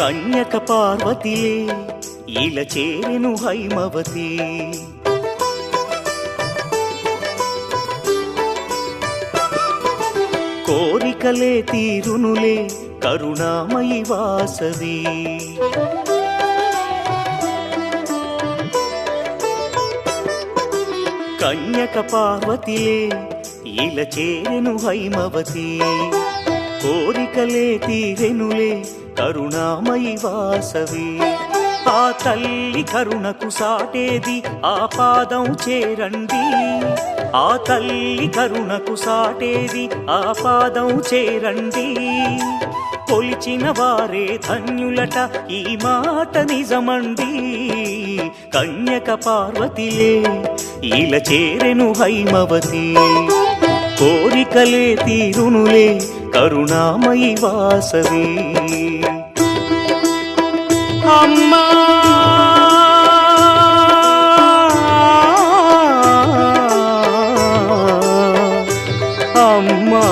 కన్యక పార్వతిలే ఇలా చేరెను హైమవతి. కోరికలే తీరునులే కరుణామయి వాసవి. కన్యక పార్వతిలే ఇలా చేరెను హైమవతి. కోరికలే తీరెనులే కరుణామయి వాసవి. ఆ తల్లి కరుణకు సాటేది ఆ పాదం చేరండి. ఆ తల్లి కరుణకు సాటేది ఆ పాదం చేరండి. కొలిచిన వారే ధన్యులట ఈ మాట నిజమండి. కన్యక పార్వతిలే ఇలా చేరెను హైమవతి. కోరికలే తీరునులే కరుణామయి వాసవి. అమ్మా అమ్మా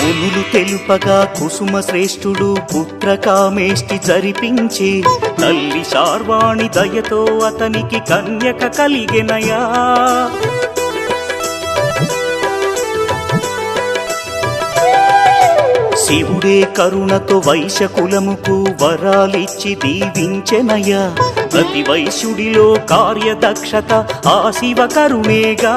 మునులు తెలుపగా కుసుమ శ్రేష్ఠుడు పుత్రకామేష్టి జరిపించే. తల్లి శార్వాణి దయతో అతనికి కన్యక కలిగెనయా. శివుడే కరుణతో వైశ్యకులముకు వరాలిచ్చి దీవించెనయా. ప్రతి వైశ్యుడిలో కార్యదక్షత ఆ శివ కరుణేగా.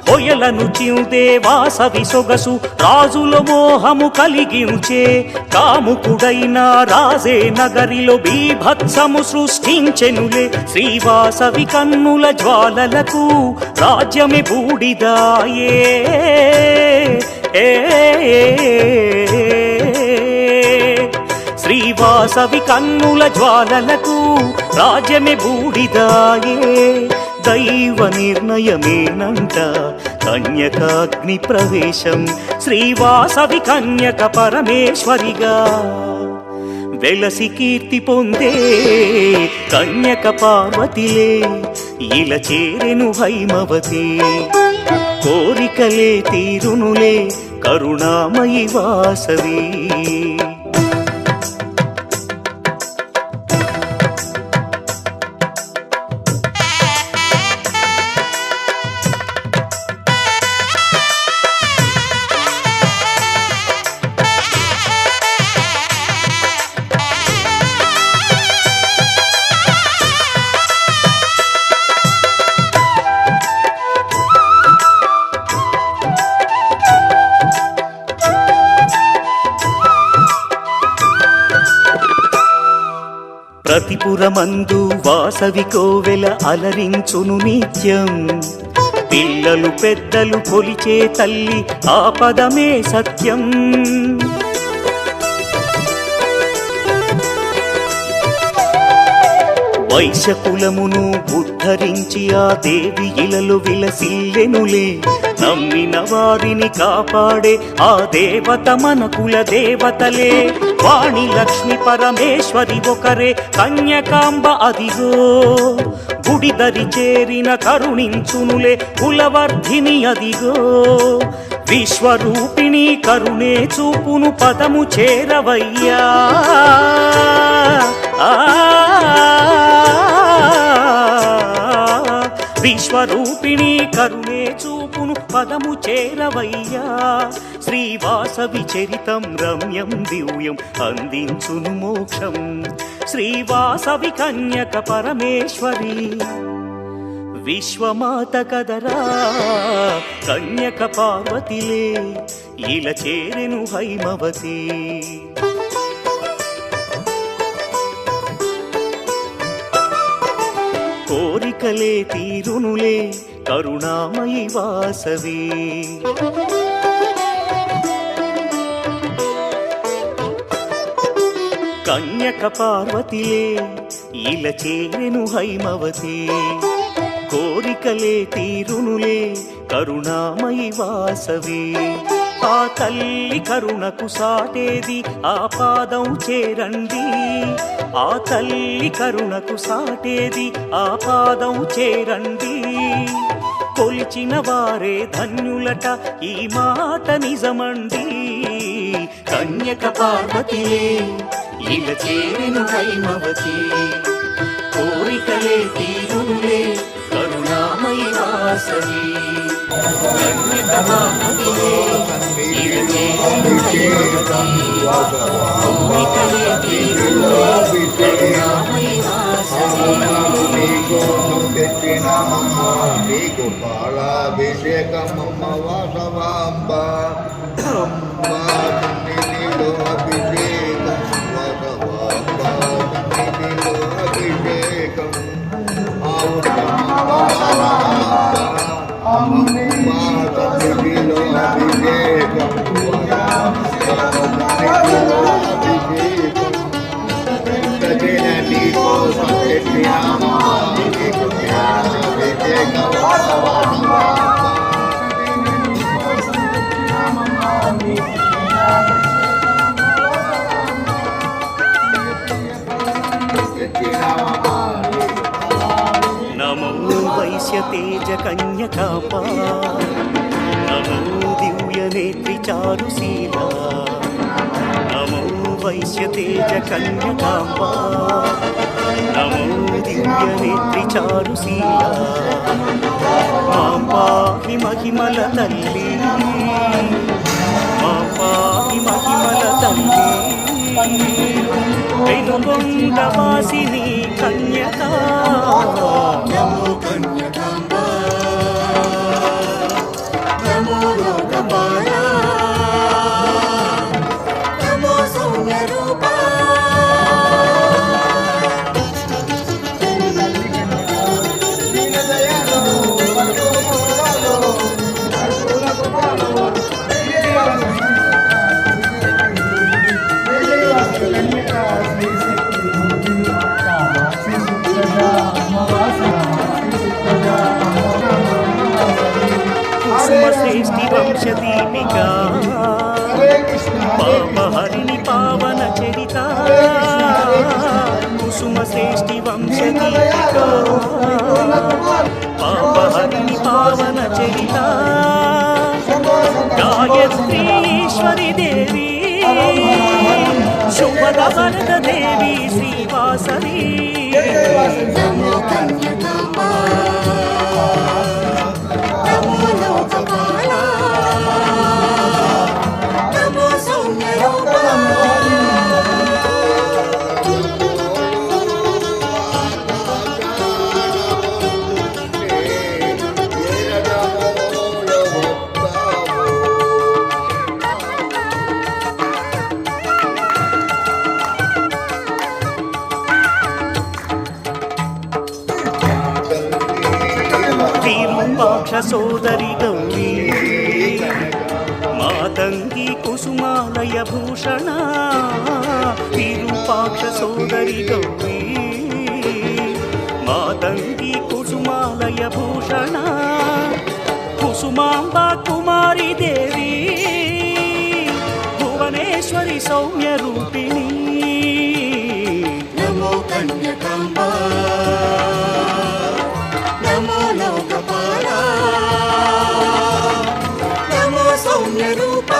హొయలను చిందే వాసవి సొగసు రాజుల మోహము కలిగించే. కాముకుడైన రాజే నగరిలో బీభత్సము సృష్టించెనులే. శ్రీవాసవి కన్నుల జ్వాలలకు రాజ్యమే బూడిదాయే. శ్రీవాసవి కన్నుల జ్వాలలకు రాజ్యమే బూడిదాయే. దైవ నిర్ణయమేనంట కన్యకాగ్ని ప్రవేశం. శ్రీవాసవి కన్యక పరమేశ్వరిగా వెలసి కీర్తి పొందే. కన్యక పార్వతిలే ఇలా చేరెను హైమవతి. కోరికలే తీరునులే కరుణామయి వాసవి. ప్రతిపురమందు వాసవి కోవెల అలరించును నిత్యం. పిల్లలు పెద్దలు కొలిచే తల్లి ఆ పదమే సత్యం. వైశ్యకులమును ఉద్ధరించి ఆ దేవి ఇలలో విలసిల్లెనులే. నమ్మిన వారిని కాపాడే ఆ దేవత మన కుల దేవతలే. వాణి లక్ష్మి పరమేశ్వరి ఒకరే కన్యకాంబ అదిగో. గుడిదరి చేరిన కరుణించునులే కులవర్ధిని అదిగో. విశ్వరూపిణి కరుణే చూపును పదము చేరవయ్యా. విశ్వరూపిణి కరుణే చూపును పదము చేరవయ్యా. శ్రీవాసవి చరితం రమ్యం దివ్యం అందించును మోక్షం. శ్రీవాసవి కన్యక పరమేశ్వరి విశ్వమాత కదరా. కన్యక పార్వతిలే ఇలా చేరెను హైమవతి. కోరికలే తీరునులే కరుణామయి వాసవి. కన్యక పార్వతిలే ఇలా చేరెను హైమవతి కోరికలే తీరునులే కరుణామయి వాసవి ఆ తల్లి కరుణకు సాటేది ఆ పాదం చేరండి ఆ తల్లి కరుణకు సాటేది ఆ పాదం చేరండి కొలిచిన వారే ధన్యులట ఈ మాట నిజమండి కన్యక పార్వతిలే ఇలా చేరెను హైమవతి కోరికలే తీరునులే కరుణామయి వాసవి కన్యక పార్వతిలే ఇలా చేరెను హైమవతి కోరికలే తీరునులే కరుణామయి వాసవి నీకు పాలాభిషేకమమ్మ వాసవాంబ సన్నిధిలో అభిషేకం వాసవాంబ సన్నిధిలో అభిషేకం సన్నిధిలో అభిషేకం నీకోసం పెట్టినామా నీకు అభిషేకం నమో వైశ్య తేజ కన్యకాంబ నమో దివ్య నేత్రి చారుశీల నమో వైశ్య తేజ కన్యకాంబ నమో దివ్య నేత్రి చారుశీల మాం పాహి మహిమల తల్లి మాం పాహి మహిమల తల్లి వెనుగొండ వాసిని కన్యక నమో కన్యకాంబ నమో లోకపాల నమో సౌమ్య రూప శ్రేష్ఠి వంశ దీపిక పాపహరిణి పావన చరిత కుసుమ శ్రేష్ఠి వంశ దీపిక పాపహరిణి పావన చరిత గాయత్రీ ఈశ్వరి దేవి శుభద వరద దేవి శ్రీవాసవి నమో కన్యకాంబ నమో లోకపాల నమో సౌమ్య రూప విరూపాక్ష సోదరి గౌరీ మాతంగి కుసుమాలయ భూషణ విరూపాక్ష సోదరి గౌరీ మాతంగి కుసుమాలయ భూషణ కుసుమాంబ కుమారి దేవి భువనేశ్వరి సౌమ్య రూపిణి నమో కన్యకాంబ నమో లోకపాల నమో సౌమ్య రూప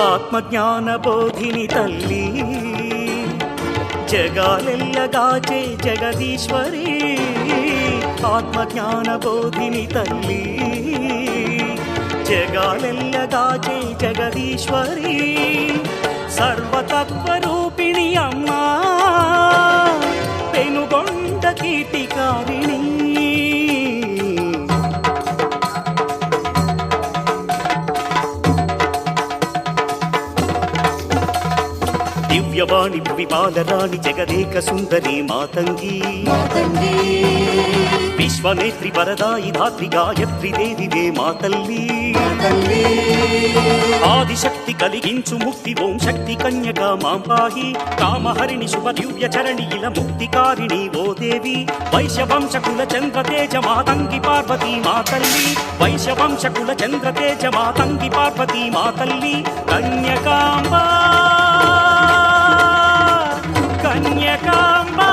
ఆత్మజ్ఞాన బోధిని తల్లి జగాలెల్లగాచే జగదీశ్వరి ఆత్మజ్ఞాన బోధిని తల్లి జగాలెల్లగాచే జగదీశ్వరి సర్వతత్వరూపిణి అమ్మా పెనుగొండ కీర్తికారిణి జగవాణి భువి పాలరాణి జగదేక సుందరి మాతంగి మాతంగి విశ్వనేత్రి వరదాయి ధాత్రి గాయత్రి దేవివే మా తల్లి తల్లి ఆదిశక్తి కలిగించు ముక్తి ఓం శక్తి కన్యక మాం పాహి కామహరిణి శుభ దివ్య చరణి ఇల ముక్తికారిణి ఓ దేవి వైశ్యవంశకుల చంద్రతేజ మాతంగి పార్వతీ మా తల్లి వైశ్యవంశకుల చంద్రతేజ మాతంగి పార్వతీ మా తల్లి కన్యకాంబా కన్యకాంబా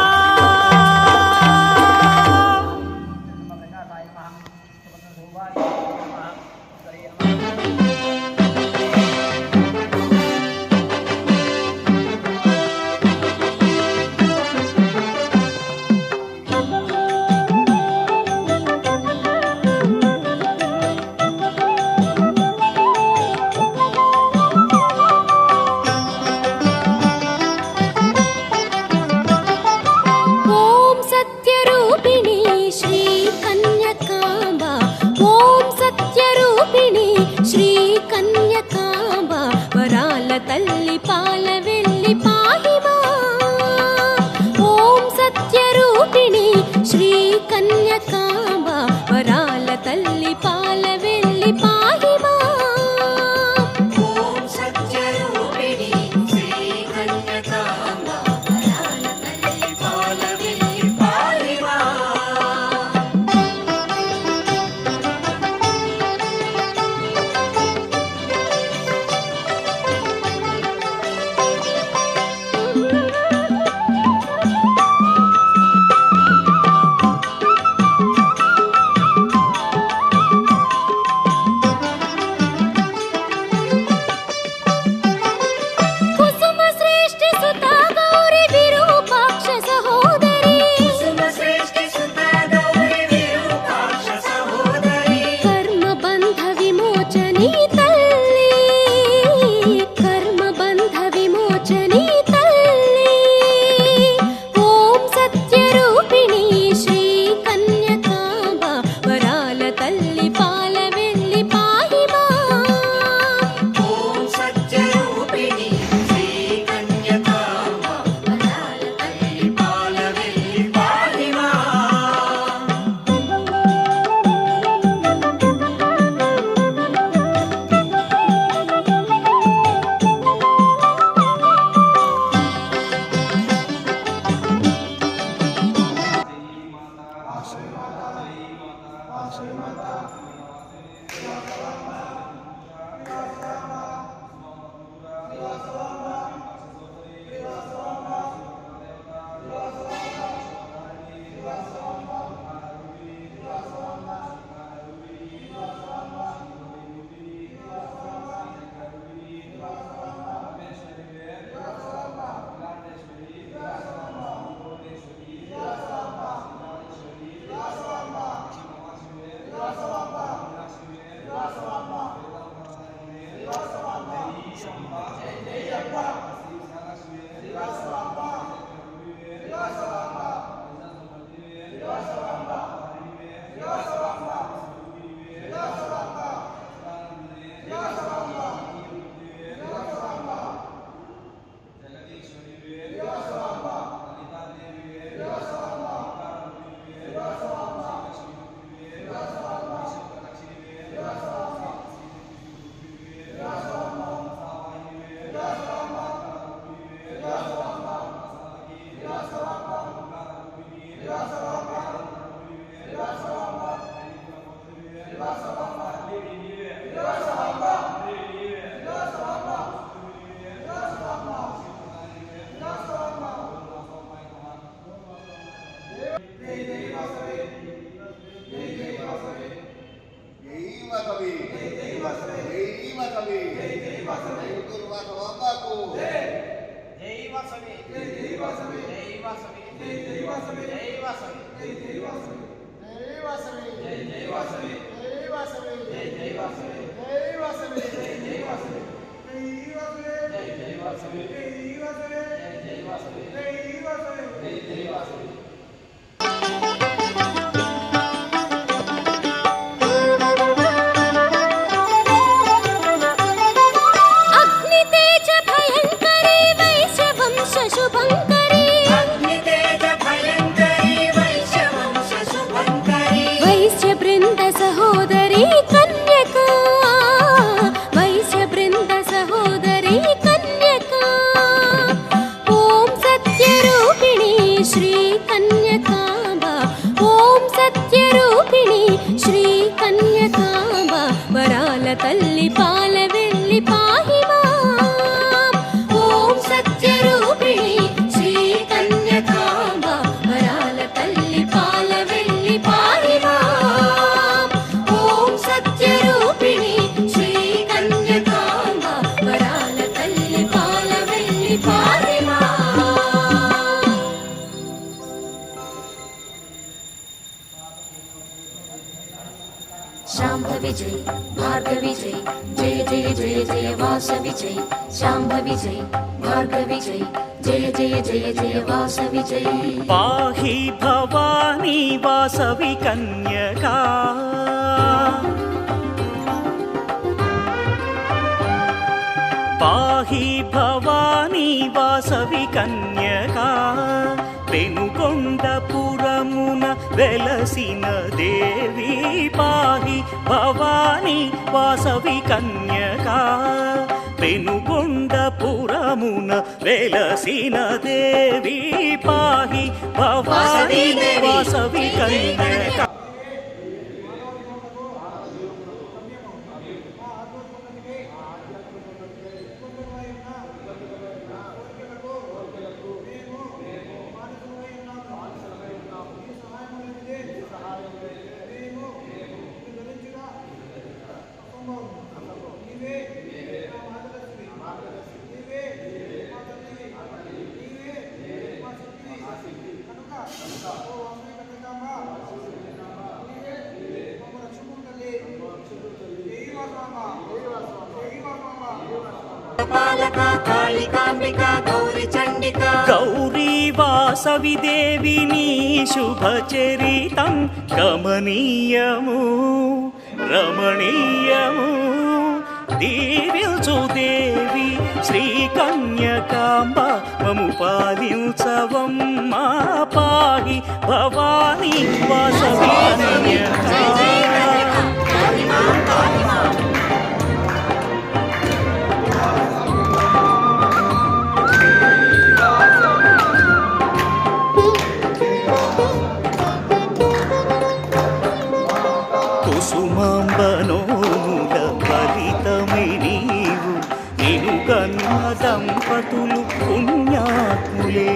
ఓం సత్యరూపిణి శ్రీ కన్యకాంబ ఓం సత్యరూపిణి శ్రీ కన్యకాంబ వరాల తల్లి పాల వెళ్ళి పాహిమా ఓం సత్యరూపిణి శ్రీ కన్యకాంబ వరాల తల్లి పాల వెళ్ళి పాహిమా ఓం సత్యరూపిణి శ్రీ కన్యకాంబ వరాల తల్లి పాల వెళ్ళి పాహిమా కుసుమ శ్రేష్ఠ సుత గౌరి విరూపాక్ష సహోదరి కుసుమ శ్రేష్ఠ సుత గౌరి విరూపాక్ష సహోదరి కర్మ బంధ విమోచని తల్లి కర్మ బంధ విమోచని తల్లి ఓం సత్యరూపిణి శ్రీ కన్యకాంబ వరాల తల్లి పాల వెళ్ళి పాహిమా ఓం సత్యరూపిణి శ్రీ కన్యకాంబ వరాల తల్లి పాల వెళ్ళి పాహిమా అగ్నితేజ భయంకరే వైశ్యవంశ శుభంకరీ వైశ్య బృంద సహోదరి కన్యకా వైశ్య బృంద సహోదరి కన్యకా ఓం సత్యరూపిణి శ్రీ కన్యకాంబ ఓం సత్యరూపిణి శ్రీ కన్యకాంబ వరాల తల్లి పాల వెళ్ళి పాహి మాం ఓం సత్యరూపిణి శ్రీ కన్యకాంబ వరాల తల్లి పాల వెళ్ళి పాహి మాం ఓం సత్యరూపిణి శ్రీ కన్యకాంబ వరాల తల్లి పాల వెళ్ళి పాహి మాం शाम्भवि जय भार्गवि जय जय जय जय जय वासवि जय शाम्भवि जय भार्गवि जय जय जय जय जय वासवि जय पाहि भवानी वासवि कन्यका पाहि भवानी वासवि कन्यका పెనుకొండపురమున వెలసిన దేవి పాహి భవానీ వాసవి కన్యకా పెనుకొండపురమున వెలసిన దేవి పాహి భవానీ వాసవి కన్యకా గౌరీ వాసవి దేవిని శుభచరితం గమనీయము రమణీయము దీవిల్చు దేవి శ్రీ కన్యకాంబ మము పాలించవమ్మా పాహి భవానీ వాసవి కన్యకా కుసుమాంబనోముల ఫలితమే నీవు నిను కన్న దంపతులు పుణ్యాత్ములే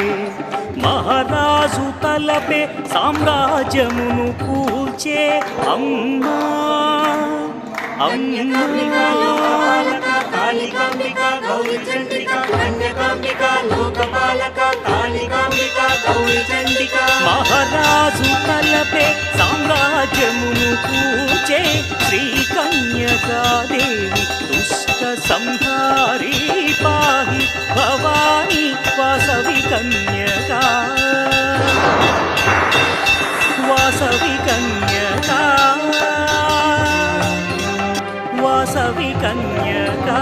మహారాజు తలపే సామ్రాజ్యమును కూల్చే అమ్మా అమ్మా కాళికాంబిక గౌరీ చండిక కన్యకాంబిక లోకపాలక కాళికాంబిక గౌరీ చండిక మహారాజు తలపే సామ్రాజ్యమును కూచే శ్రీ కన్యకాదేవి దుష్ట సంహారీ పాహి భవానీ వాసవి కన్యకా వాసవి కన్యకా వాసవి కన్యకా